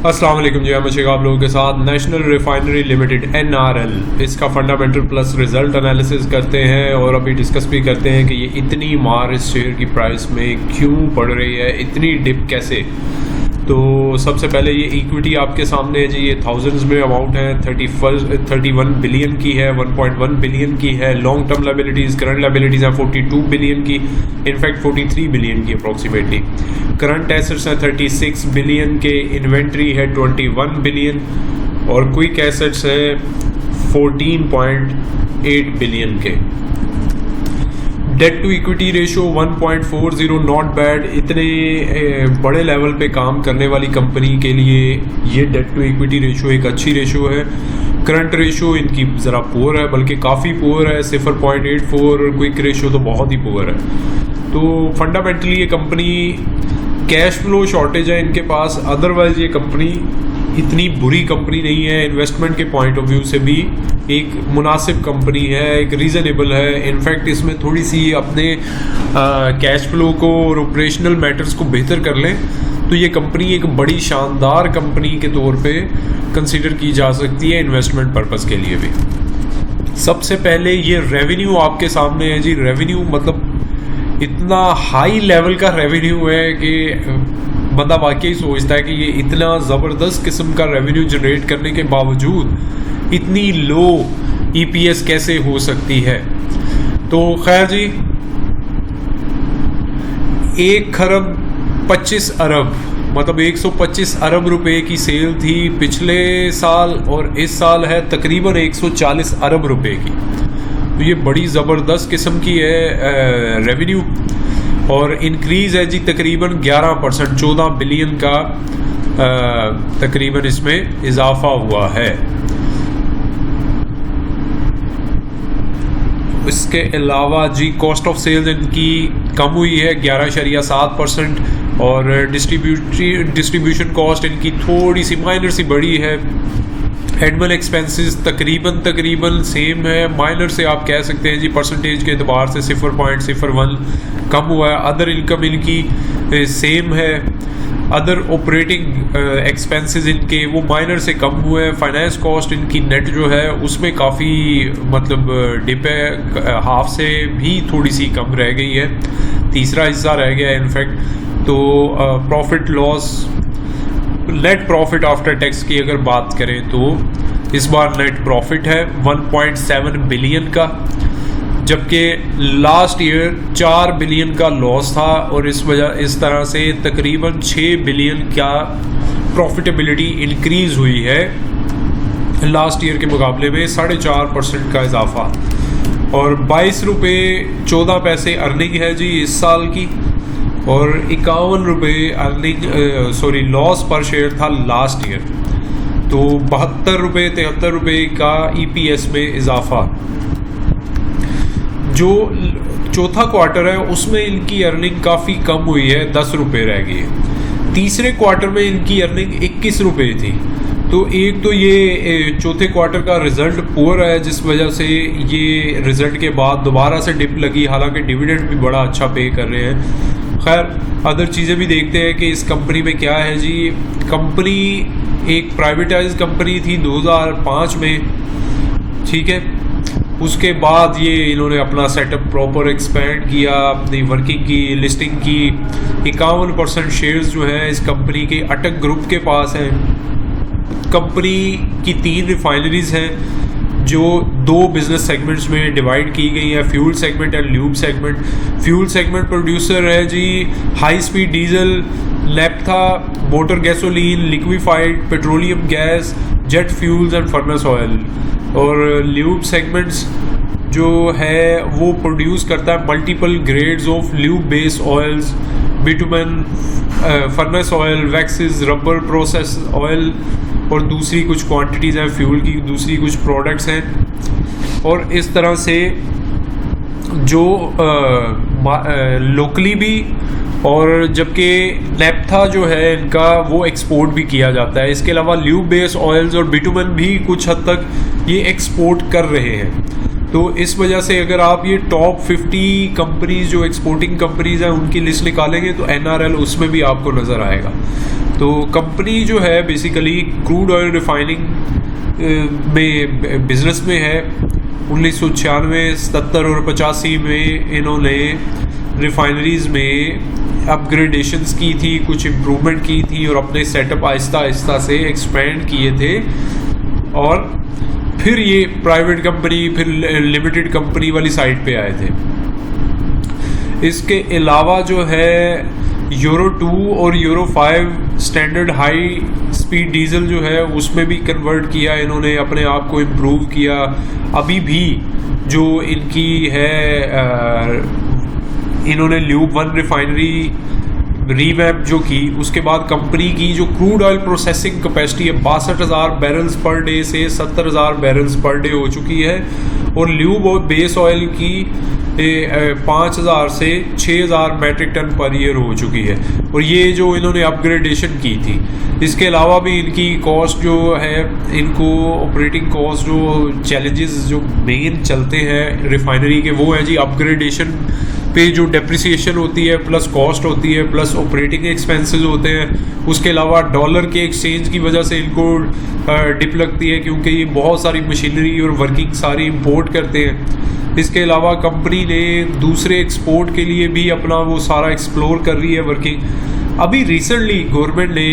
अस्सलाम वालेकुम जी, हम आप लोगों के साथ नेशनल रिफाइनरी लिमिटेड NRL इसका फंडामेंटल प्लस रिजल्ट एनालिसिस करते हैं और अभी डिस्कस भी करते हैं कि ये इतनी मार इस शेयर की प्राइस में क्यों पड़ रही है, इतनी डिप कैसे। तो सबसे पहले ये इक्विटी आपके सामने है जी, ये थाउजेंड्स में अमाउंट है, 31 बिलियन की है, 1.1 बिलियन की है। Long term liabilities, current liabilities हैं 42 बिलियन की, इनफैक्ट 43 बिलियन की अप्रॉक्सीमेटली। करंट एसेट्स हैं 36 बिलियन के, इन्वेंट्री है 21 बिलियन और क्विक एसेट्स है 14.8 बिलियन के। Debt to equity ratio 1.40, not bad. इतने बड़े लेवल पे काम करने वाली कंपनी के लिए ये डेट टू इक्विटी रेशो एक अच्छी रेशो है। करंट रेशो इनकी ज़रा पुअर है, बल्कि काफ़ी पुअर है, 0.84। क्विक रेशो तो बहुत ही पुअर है। तो फंडामेंटली ये कंपनी कैश फ्लो शॉर्टेज है इनके पास, अदरवाइज ये कंपनी इतनी बुरी कंपनी नहीं है। इन्वेस्टमेंट के पॉइंट ऑफ व्यू से भी एक मुनासिब कंपनी है, एक रीज़नेबल है। इनफैक्ट इसमें थोड़ी सी अपने कैश फ्लो को और ऑपरेशनल मैटर्स को बेहतर कर लें तो ये कंपनी एक बड़ी शानदार कंपनी के तौर पे कंसीडर की जा सकती है इन्वेस्टमेंट पर्पस के लिए भी। सबसे पहले ये रेवेन्यू आपके सामने है जी। रेवेन्यू मतलब इतना हाई लेवल का रेवेन्यू है कि बंदा वाकई सोचता है कि ये इतना ज़बरदस्त किस्म का रेवेन्यू जनरेट करने के बावजूद इतनी लो EPS कैसे हो सकती है। तो खैर जी, 1 खरब 25 अरब मतलब 125 अरब रुपए की सेल थी पिछले साल और इस साल है तकरीबन 140 अरब रुपए की। तो ये बड़ी ज़बरदस्त किस्म की है रेवेन्यू और इंक्रीज़ है जी तकरीबन 11%, 14 बिलियन का तकरीबन इसमें इजाफा हुआ है। इसके अलावा जी कॉस्ट ऑफ सेल्स इनकी कम हुई है 11.7% और डिस्ट्रीब्यूशन कॉस्ट इनकी थोड़ी सी माइनर सी बढ़ी है। एनुअल एक्सपेंसेस तकरीबन सेम है, माइनर से आप कह सकते हैं जी, परसेंटेज के अतबार से 0.01 कम हुआ है। अदर इनकम इनकी सेम है। अदर ऑपरेटिंग एक्सपेंसेस इनके वो माइनर से कम हुए हैं। फाइनेंस कॉस्ट इनकी नेट जो है उसमें काफ़ी मतलब डिप है, हाफ से भी थोड़ी सी कम रह गई है, तीसरा हिस्सा रह गया है इनफैक्ट। तो profit loss, net profit after tax की अगर बात करें तो इस बार नेट प्रॉफिट है 1.7 बिलियन का, जबकि लास्ट ईयर 4 बिलियन का लॉस था और इस तरह से तकरीबन 6 बिलियन का प्रॉफिटेबिलिटी इंक्रीज़ हुई है लास्ट ईयर के मुकाबले में 4.5% का इजाफा। और 22 रुपये 14 पैसे अर्निंग है जी इस साल की और 51 रुपये अर्निंग लॉस पर शेयर था लास्ट ईयर। तो 72 रुपये 73 रुपये का EPS में इजाफा। जो चौथा क्वार्टर है उसमें इनकी अर्निंग काफ़ी कम हुई है, 10 रुपये रह गई है। तीसरे क्वार्टर में इनकी अर्निंग 21 रुपये थी। तो एक तो ये चौथे क्वार्टर का रिज़ल्ट पुअर है जिस वजह से ये रिज़ल्ट के बाद दोबारा से डिप लगी, हालांकि डिविडेंड भी बड़ा अच्छा पे कर रहे हैं। खैर अदर चीज़ें भी देखते हैं कि इस कंपनी में क्या है जी। कंपनी एक प्राइवेटाइज कंपनी थी 2005 में, ठीक है। उसके बाद ये इन्होंने अपना सेटअप प्रॉपर एक्सपेंड किया, अपनी वर्किंग की, लिस्टिंग की। 51% शेयर्स जो हैं इस कंपनी के अटक ग्रुप के पास हैं। कंपनी की 3 रिफाइनरीज हैं जो 2 बिजनेस सेगमेंट्स में डिवाइड की गई है, fuel segment and lube segment. Fuel segment producer है जी high speed diesel, naphtha, motor gasoline, liquefied petroleum gas, jet fuels and furnace oil. और ल्यूब सेगमेंट्स जो है वो प्रोड्यूस करता है multiple grades of lube base oils, bitumen, furnace oil, waxes, rubber process oil और दूसरी कुछ क्वांटिटीज़ हैं फ्यूल की, दूसरी कुछ प्रोडक्ट्स हैं। और इस तरह से जो लोकली भी, और जबकि नेप्था जो है इनका वो एक्सपोर्ट भी किया जाता है। इसके अलावा ल्यूब बेस ऑयल्स और बिटुमेन भी कुछ हद तक ये एक्सपोर्ट कर रहे हैं। तो इस वजह से अगर आप ये टॉप 50 कंपनीज जो एक्सपोर्टिंग कंपनीज हैं उनकी लिस्ट निकालेंगे तो NRL उसमें भी आपको नज़र आएगा। तो कंपनी जो है बेसिकली क्रूड ऑयल रिफाइनिंग में बिजनेस में है। 1996, 77 और 85 में इन्होंने रिफाइनरीज में अपग्रेडेशंस की थी, कुछ इम्प्रूवमेंट की थी और अपने सेटअप आहिस्ता आहिस्ता से एक्सपेंड किए थे। और फिर ये प्राइवेट कंपनी, फिर लिमिटेड कंपनी वाली साइड पे आए थे। इसके अलावा जो है यूरो 2 और euro 5 standard high speed diesel जो है उसमें भी कन्वर्ट किया इन्होंने, अपने आप को इम्प्रूव किया। अभी भी जो इनकी है इन्होंने ल्यूब 1 रिफाइनरी रीवैम्प जो की, उसके बाद कंपनी की जो क्रूड ऑयल प्रोसेसिंग कैपेसिटी है 62,000 बैरल्स पर डे से 70,000 बैरल्स पर डे हो चुकी है। और ल्यूब और बेस ऑयल की 5,000 से 6,000 मैट्रिक टन पर ईयर हो चुकी है। और ये जो इन्होंने अपग्रेडेशन की थी, इसके अलावा भी इनकी कॉस्ट जो है, इनको ऑपरेटिंग कॉस्ट जो चैलेंजेस जो मेन चलते हैं रिफाइनरी के, वो है जी अपग्रेडेशन पे जो डेप्रिसिएशन होती है, प्लस कॉस्ट होती है, प्लस ऑपरेटिंग एक्सपेंसेस होते हैं। उसके अलावा डॉलर के एक्सचेंज की वजह से इनको डिप लगती है, क्योंकि ये बहुत सारी मशीनरी और वर्किंग सारी इंपोर्ट करते हैं। इसके अलावा कंपनी ने दूसरे एक्सपोर्ट के लिए भी अपना वो सारा एक्सप्लोर कर रही है वर्किंग। अभी रिसेंटली गवर्नमेंट ने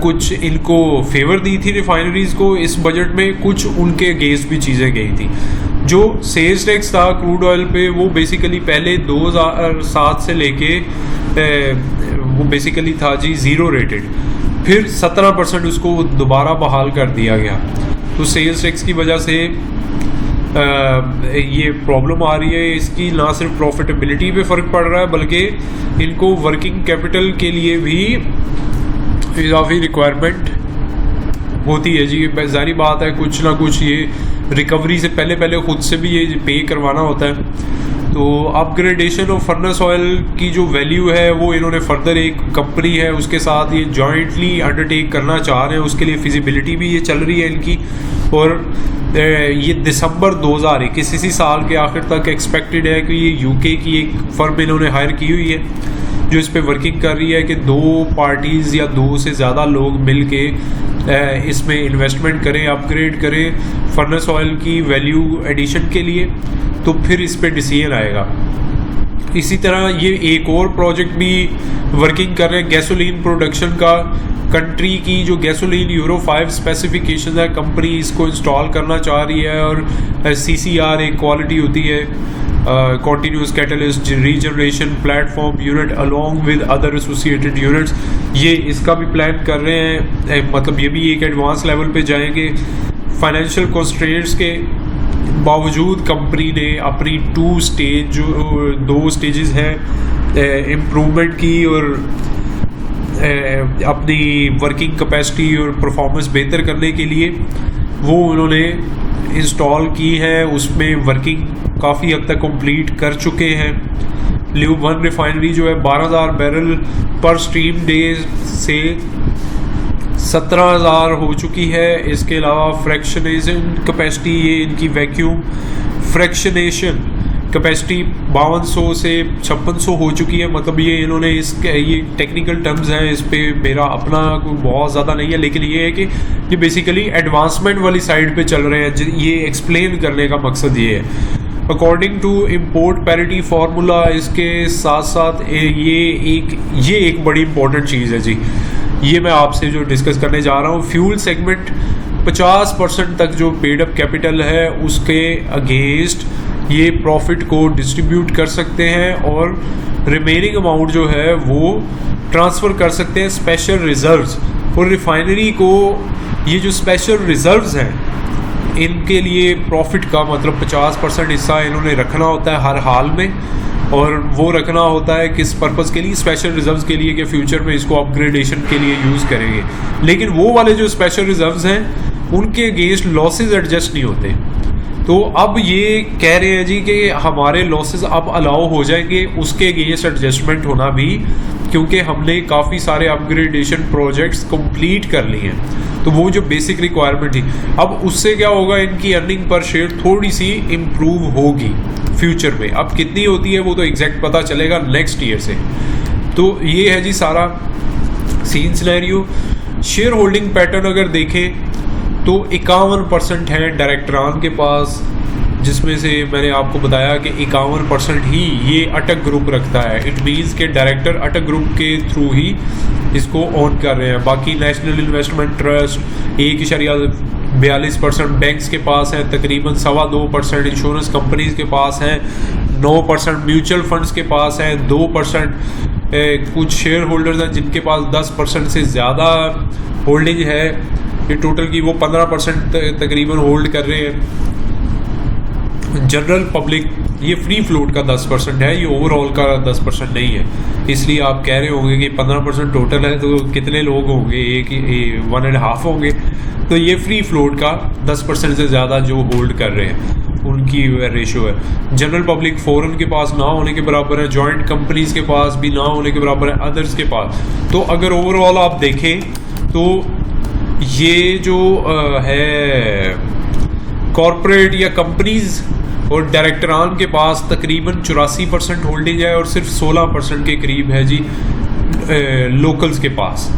कुछ इनको फेवर दी थी रिफाइनरीज को इस बजट में, कुछ उनके अगेंस्ट भी चीज़ें गई थी। जो सेल्स टैक्स था क्रूड ऑयल पे, वो बेसिकली पहले 2007 से लेके वो बेसिकली था जी 0 रेटेड, फिर 17% उसको दोबारा बहाल कर दिया गया। तो सेल्स टैक्स की वजह से ये प्रॉब्लम आ रही है। इसकी ना सिर्फ प्रॉफिटेबिलिटी पे फ़र्क पड़ रहा है, बल्कि इनको वर्किंग कैपिटल के लिए भी इजाफी रिक्वायरमेंट होती है जी। जारी बात है, कुछ ना कुछ ये रिकवरी से पहले खुद से भी ये पे करवाना होता है। तो अपग्रेडेशन ऑफ फर्नेस ऑयल की जो वैल्यू है वो इन्होंने फर्दर, एक कंपनी है उसके साथ ये जॉइंटली अंडरटेक करना चाह रहे हैं, उसके लिए फिजिबिलिटी भी ये चल रही है इनकी। और ये दिसंबर 2021 इसी साल के आखिर तक एक्सपेक्टेड है कि ये यूके की एक फर्म इन्होंने हायर की हुई है जो इस पे वर्किंग कर रही है कि 2 पार्टीज़ या 2 से ज़्यादा लोग मिल के इसमें इन्वेस्टमेंट करें, अपग्रेड करें फर्नेस ऑयल की वैल्यू एडिशन के लिए, तो फिर इस पे डिसीजन आएगा। इसी तरह ये एक और प्रोजेक्ट भी वर्किंग कर रहे हैं गैसोलीन प्रोडक्शन का। कंट्री की जो गैसोलीन यूरो 5 स्पेसिफिकेशन है, कंपनी इसको इंस्टॉल करना चाह रही है। और CCR एक क्वालिटी होती है, continuous catalyst regeneration platform unit along with other associated units, ये इसका भी प्लान कर रहे हैं। मतलब ये भी एक एडवांस लेवल पे जाएंगे। फाइनेंशियल कंस्ट्रेंट्स के बावजूद कंपनी ने अपनी 2 स्टेजेस हैं इम्प्रूवमेंट की और अपनी वर्किंग कैपेसिटी और परफॉर्मेंस बेहतर करने के लिए वो उन्होंने इंस्टॉल की है। उसमें वर्किंग काफ़ी हद तक कंप्लीट कर चुके हैं। ल्यूब 1 रिफाइनरी जो है 12,000 बैरल पर स्ट्रीम डे से 17,000 हो चुकी है। इसके अलावा फ्रैक्शनेशन कैपेसिटी, ये इनकी वैक्यूम फ्रैक्शनेशन कैपेसिटी 5200 से 5600 हो चुकी है। मतलब ये इन्होंने ये टेक्निकल टर्म्स हैं, इस पे मेरा अपना कोई बहुत ज़्यादा नहीं है, लेकिन ये है कि ये बेसिकली एडवांसमेंट वाली साइड पे चल रहे हैं। ये एक्सप्लेन करने का मकसद ये है। According to import parity formula, इसके साथ साथ ये एक बड़ी इंपॉर्टेंट चीज़ है जी, ये मैं आपसे जो डिस्कस करने जा रहा हूँ। फ्यूल सेगमेंट 50% तक जो पेड अप कैपिटल है उसके अगेंस्ट ये प्रॉफिट को डिस्ट्रीब्यूट कर सकते हैं और रिमेनिंग अमाउंट जो है वो ट्रांसफ़र कर सकते हैं स्पेशल रिजर्व्स। और रिफाइनरी को ये जो स्पेशल रिजर्व्स हैं इनके लिए प्रॉफिट का मतलब 50% हिस्सा इन्होंने रखना होता है हर हाल में। और वो रखना होता है किस पर्पज़ के लिए? स्पेशल रिजर्व्स के लिए कि फ्यूचर में इसको अपग्रेडेशन के लिए यूज़ करेंगे। लेकिन वो वाले जो स्पेशल रिजर्व्स हैं उनके अगेंस्ट लॉसेज एडजस्ट नहीं होते। तो अब ये कह रहे हैं जी कि हमारे लॉसेस अब अलाउ हो जाएंगे, उसके अगेंस्ट एडजस्टमेंट होना भी, क्योंकि हमने काफ़ी सारे अपग्रेडेशन प्रोजेक्ट्स कंप्लीट कर लिए हैं। तो वो जो बेसिक रिक्वायरमेंट थी, अब उससे क्या होगा, इनकी अर्निंग पर शेयर थोड़ी सी इम्प्रूव होगी फ्यूचर में। अब कितनी होती है वो तो एग्जैक्ट पता चलेगा नेक्स्ट ईयर से। तो ये है जी सारा scene scenario share holding pattern अगर देखें तो 51% है डायरेक्टरान के पास, जिसमें से मैंने आपको बताया कि 51% ही ये अटक ग्रुप रखता है। इट मीन्स के डायरेक्टर अटक ग्रुप के थ्रू ही इसको ऑन कर रहे हैं। बाकी नेशनल इन्वेस्टमेंट ट्रस्ट 1.42% बैंक्स के पास है, तकरीबन 2.25% इंश्योरेंस कंपनीज के पास है, 9% म्यूचुअल फंड्स के पास है, 2% कुछ शेयर होल्डर्स हैं जिनके पास 10% से ज़्यादा होल्डिंग है। ये टोटल की वो 15% तकरीबन होल्ड कर रहे हैं। जनरल पब्लिक ये फ्री फ्लोट का 10% है, ये ओवरऑल का 10% नहीं है। इसलिए आप कह रहे होंगे कि 15% टोटल है तो कितने लोग होंगे, 1.5 होंगे। तो ये फ्री फ्लोट का 10% से ज़्यादा जो होल्ड कर रहे हैं उनकी रेशो है। जनरल पब्लिक फॉरेन के पास ना होने के बराबर है, जॉइंट कंपनीज के पास भी ना होने के बराबर है, अदर्स के पास। तो अगर ओवरऑल आप देखें तो ये जो है कॉरपोरेट या कंपनीज और डायरेक्टरान के पास तकरीबन 84% होल्डिंग है और सिर्फ 16% के करीब है जी लोकल्स के पास।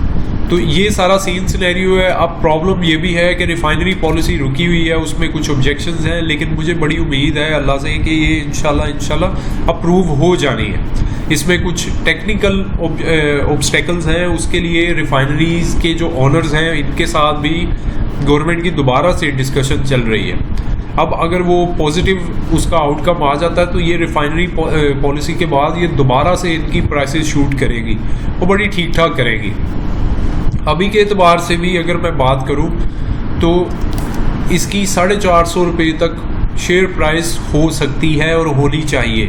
तो ये सारा सीन सिनेरियो है। अब प्रॉब्लम ये भी है कि रिफाइनरी पॉलिसी रुकी हुई है, उसमें कुछ ऑब्जेक्शंस हैं, लेकिन मुझे बड़ी उम्मीद है अल्लाह से कि ये इंशाल्लाह अप्रूव हो जानी है। इसमें कुछ टेक्निकल ऑब्स्टेकल्स हैं, उसके लिए रिफाइनरीज के जो ऑनर्स हैं इनके साथ भी गवर्नमेंट की दोबारा से डिस्कशन चल रही है। अब अगर वो पॉजिटिव उसका आउटकम आ जाता है तो ये रिफाइनरी पॉलिसी के बाद ये दोबारा से इनकी प्राइसेस शूट करेगी, वो बड़ी ठीक ठाक करेगी। अभी के एतबार से भी अगर मैं बात करूं तो इसकी 450 रुपये तक शेयर प्राइस हो सकती है और होनी चाहिए,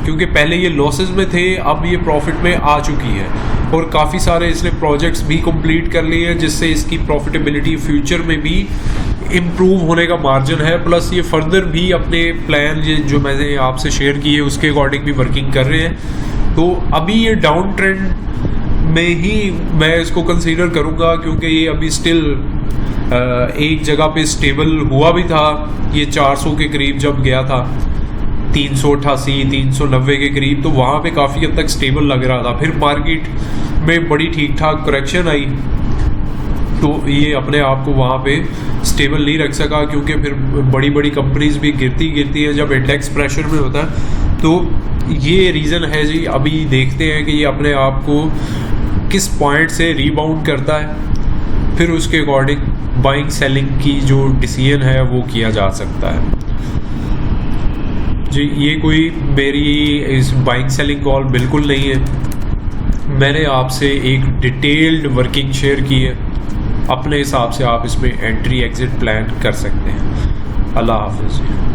क्योंकि पहले ये लॉसेस में थे, अब ये प्रॉफिट में आ चुकी है और काफ़ी सारे इसने प्रोजेक्ट्स भी कंप्लीट कर लिए हैं, जिससे इसकी प्रॉफिटेबिलिटी फ्यूचर में भी इम्प्रूव होने का मार्जिन है। प्लस ये फर्दर भी अपने प्लान जो मैंने आपसे शेयर किए उसके अकॉर्डिंग भी वर्किंग कर रहे हैं। तो अभी ये डाउन ट्रेंड में ही मैं इसको कंसीडर करूँगा, क्योंकि ये अभी स्टिल एक जगह पे स्टेबल हुआ भी था। ये 400 के करीब जब गया था, 388 390 के करीब, तो वहाँ पे काफ़ी हद तक स्टेबल लग रहा था। फिर मार्केट में बड़ी ठीक ठाक करेक्शन आई तो ये अपने आप को वहाँ पे स्टेबल नहीं रख सका, क्योंकि फिर बड़ी बड़ी कंपनीज भी गिरती है जब इंडेक्स प्रेशर में होता है। तो ये रीज़न है जी। अभी देखते हैं कि ये अपने आप को किस पॉइंट से रीबाउंड करता है, फिर उसके अकॉर्डिंग बाइंग सेलिंग की जो डिसीजन है वो किया जा सकता है जी। ये कोई मेरी इस बाइंग सेलिंग कॉल बिल्कुल नहीं है, मैंने आपसे एक डिटेल्ड वर्किंग शेयर की है। अपने हिसाब से आप इसमें एंट्री एग्जिट प्लान कर सकते हैं। अल्लाह हाफ़िज़।